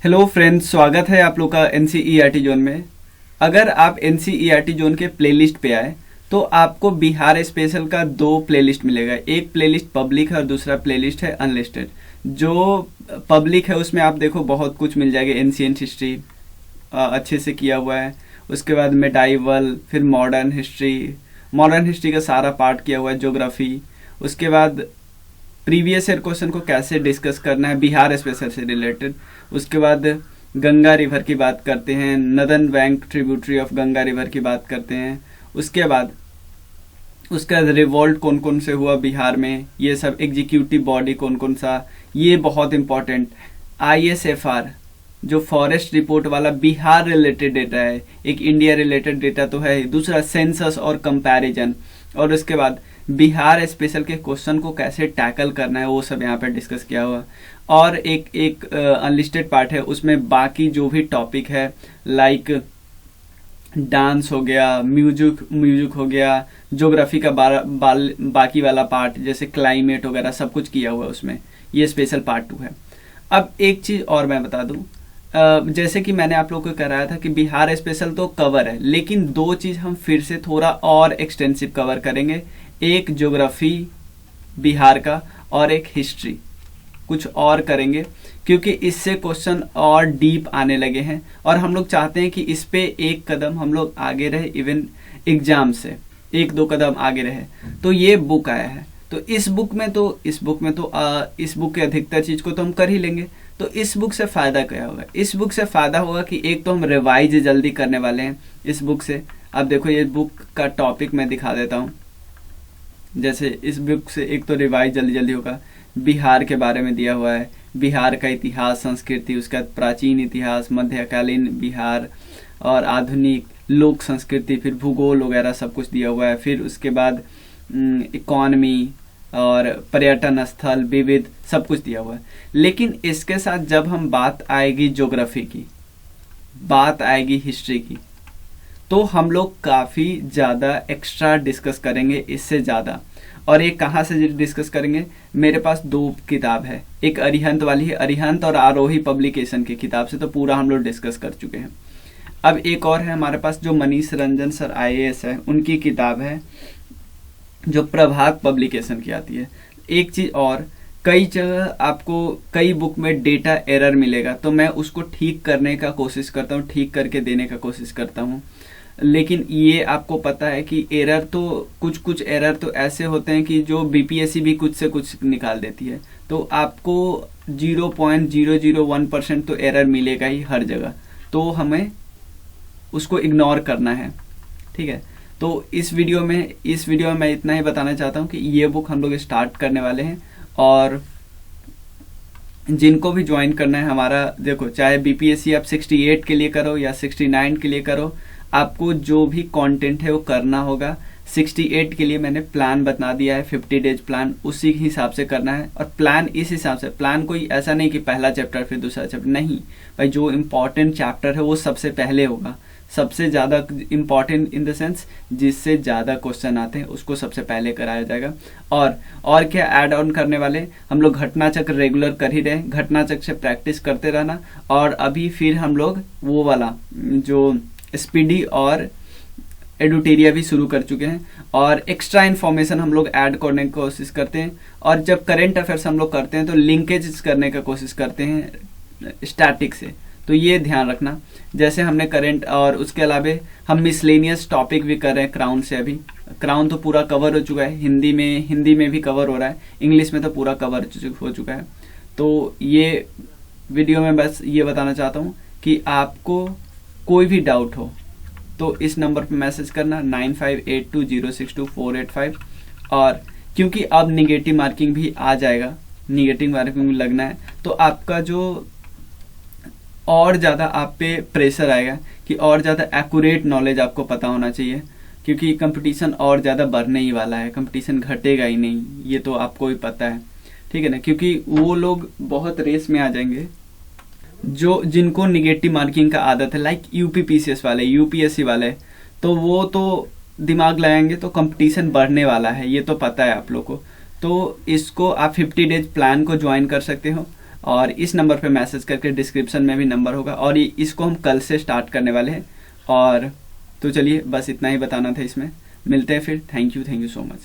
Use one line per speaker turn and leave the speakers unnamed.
Hello friends, स्वागत है आप लोग का एनसीईआरटी जोन में। अगर आप एनसीईआरटी जोन के प्लेलिस्ट पे आए तो आपको बिहार स्पेशल का दो प्लेलिस्ट मिलेगा। एक प्लेलिस्ट पब्लिक है और दूसरा प्लेलिस्ट है अनलिस्टेड। जो पब्लिक है उसमें आप देखो बहुत कुछ मिल जाएगा। एंशिएंट हिस्ट्री अच्छे से किया हुआ है, उसके बाद मेडाइवल, फिर मॉडर्न हिस्ट्री का सारा पार्ट किया हुआ है, ज्योग्राफी। उसके बाद प्रीवियस ईयर क्वेश्चन को कैसे डिस्कस करना है बिहार स्पेशल से रिलेटेड। उसके बाद गंगा रिवर की बात करते हैं, northern bank tributary of Ganga river की बात करते हैं। उसके बाद उसका रिवॉल्ट कौन कौन से हुआ बिहार में, ये सब। एग्जीक्यूटिव बॉडी कौन कौन सा, ये बहुत इंपॉर्टेंट। ISFR जो फॉरेस्ट रिपोर्ट वाला बिहार रिलेटेड डेटा है, एक इंडिया रिलेटेड डेटा तो है, दूसरा सेंसस और कंपैरिजन। और उसके बाद बिहार स्पेशल के क्वेश्चन को कैसे टैकल करना है वो सब यहाँ पे डिस्कस किया हुआ। और एक अनलिस्टेड पार्ट है, उसमें बाकी जो भी टॉपिक है लाइक डांस हो गया, म्यूजिक हो गया, ज्योग्राफी का बाकी वाला पार्ट जैसे क्लाइमेट वगैरह सब कुछ किया हुआ है उसमें। ये स्पेशल पार्ट 2 है। अब एक चीज और मैं बता दूं, जैसे कि मैंने आप लोगों को कराया था कि बिहार स्पेशल तो कवर है, लेकिन दो चीज हम फिर से थोड़ा और एक्सटेंसिव कवर करेंगे। एक ज्योग्राफी बिहार का और एक हिस्ट्री कुछ और करेंगे, क्योंकि इससे क्वेश्चन और डीप आने लगे हैं और हम लोग चाहते हैं कि इस पे एक कदम हम लोग आगे रहे, इवन एग्जाम से 1-2 कदम आगे रहे। तो ये बुक आया है, तो इस बुक के अधिकतर चीज को तो हम कर ही लेंगे। तो इस बुक से फायदा क्या होगा? इस बुक से फायदा होगा कि एक तो हम रिवाइज जल्दी करने वाले हैं इस बुक से। अब देखो ये बुक का टॉपिक मैं दिखा देता हूँ। जैसे इस बुक से एक तो रिवाइज जल्दी होगा। बिहार के बारे में दिया हुआ है, बिहार का इतिहास, संस्कृति, उसका प्राचीन इतिहास, मध्यकालीन बिहार और आधुनिक लोक संस्कृति, फिर भूगोल वगैरह सब कुछ दिया हुआ है। फिर उसके बाद इकोनॉमी और पर्यटन स्थल, विविध, सब कुछ दिया हुआ है। लेकिन इसके साथ जब हम बात आएगी ज्योग्राफी की, बात आएगी हिस्ट्री की, तो हम लोग काफी ज्यादा एक्स्ट्रा डिस्कस करेंगे इससे ज्यादा। और ये कहाँ से डिस्कस करेंगे? मेरे पास 2 किताब है, एक अरिहंत वाली है, अरिहंत और आरोही पब्लिकेशन की किताब से तो पूरा हम लोग डिस्कस कर चुके हैं। अब एक और है हमारे पास जो मनीष रंजन सर IAS है, उनकी किताब है जो प्रभात पब्लिकेशन की आती है। एक चीज और, कई जगह आपको कई बुक में डेटा एरर मिलेगा, तो मैं उसको ठीक करने का कोशिश करता हूँ, ठीक करके देने का कोशिश करता हूँ। लेकिन ये आपको पता है कि एरर तो कुछ एरर तो ऐसे होते हैं कि जो BPSC भी कुछ से कुछ निकाल देती है। तो आपको 0.001% तो एरर मिलेगा ही हर जगह, तो हमें उसको इग्नोर करना है, ठीक है। तो इस वीडियो में मैं इतना ही बताना चाहता हूँ कि ये बुक हम लोग स्टार्ट करने वाले हैं। और जिनको भी ज्वाइन करना है हमारा, देखो चाहे BPSC आप 68 के लिए करो या 69 के लिए करो, आपको जो भी कंटेंट है वो करना होगा। 68 के लिए मैंने प्लान बता दिया है, 50 डेज प्लान, उसी हिसाब से करना है। और प्लान इस हिसाब से, प्लान कोई ऐसा नहीं कि पहला चैप्टर फिर दूसरा चैप्टर, नहीं भाई। जो इम्पोर्टेंट चैप्टर है वो सबसे पहले होगा, सबसे ज्यादा इम्पोर्टेंट इन द सेंस जिससे ज्यादा क्वेश्चन आते हैं उसको सबसे पहले कराया जाएगा। और क्या ऐड ऑन करने वाले, हम लोग घटना चक्र रेगुलर कर ही रहे, घटना चक्र से प्रैक्टिस करते रहना। और अभी फिर हम लोग वो वाला जो स्पीडी और एडुटेरिया भी शुरू कर चुके हैं, और एक्स्ट्रा इन्फॉर्मेशन हम लोग ऐड करने की कोशिश करते हैं। और जब करेंट अफेयर्स हम लोग करते हैं तो लिंकेज करने का कोशिश करते हैं स्टैटिक से, तो ये ध्यान रखना। जैसे हमने करेंट, और उसके अलावा हम मिसलेनियस टॉपिक भी कर रहे हैं क्राउन से। अभी क्राउन तो पूरा कवर हो चुका है, हिंदी में भी कवर हो रहा है, इंग्लिश में तो पूरा कवर हो चुका है। तो ये वीडियो में बस ये बताना चाहता हूँ कि आपको कोई भी डाउट हो तो इस नंबर पर मैसेज करना 9582062485। और क्योंकि अब निगेटिव मार्किंग भी आ जाएगा, निगेटिव मार्किंग भी लगना है, तो आपका जो और ज्यादा आप पे प्रेशर आएगा कि और ज्यादा एक्यूरेट नॉलेज आपको पता होना चाहिए, क्योंकि कंपटीशन और ज्यादा बढ़ने ही वाला है, कंपटीशन घटेगा ही नहीं, ये तो आपको भी पता है, ठीक है ना। क्योंकि वो लोग बहुत रेस में आ जाएंगे जो जिनको निगेटिव मार्किंग का आदत है, लाइक UPPCS वाले, UPSC वाले, तो वो तो दिमाग लगाएंगे तो कंपटीशन बढ़ने वाला है, ये तो पता है आप लोग को। तो इसको आप 50 डेज प्लान को ज्वाइन कर सकते हो। और इस नंबर पे मैसेज करके, डिस्क्रिप्शन में भी नंबर होगा, और इसको हम कल से स्टार्ट करने वाले हैं। और तो चलिए बस इतना ही बताना था इसमें। मिलते हैं फिर। Thank you so much.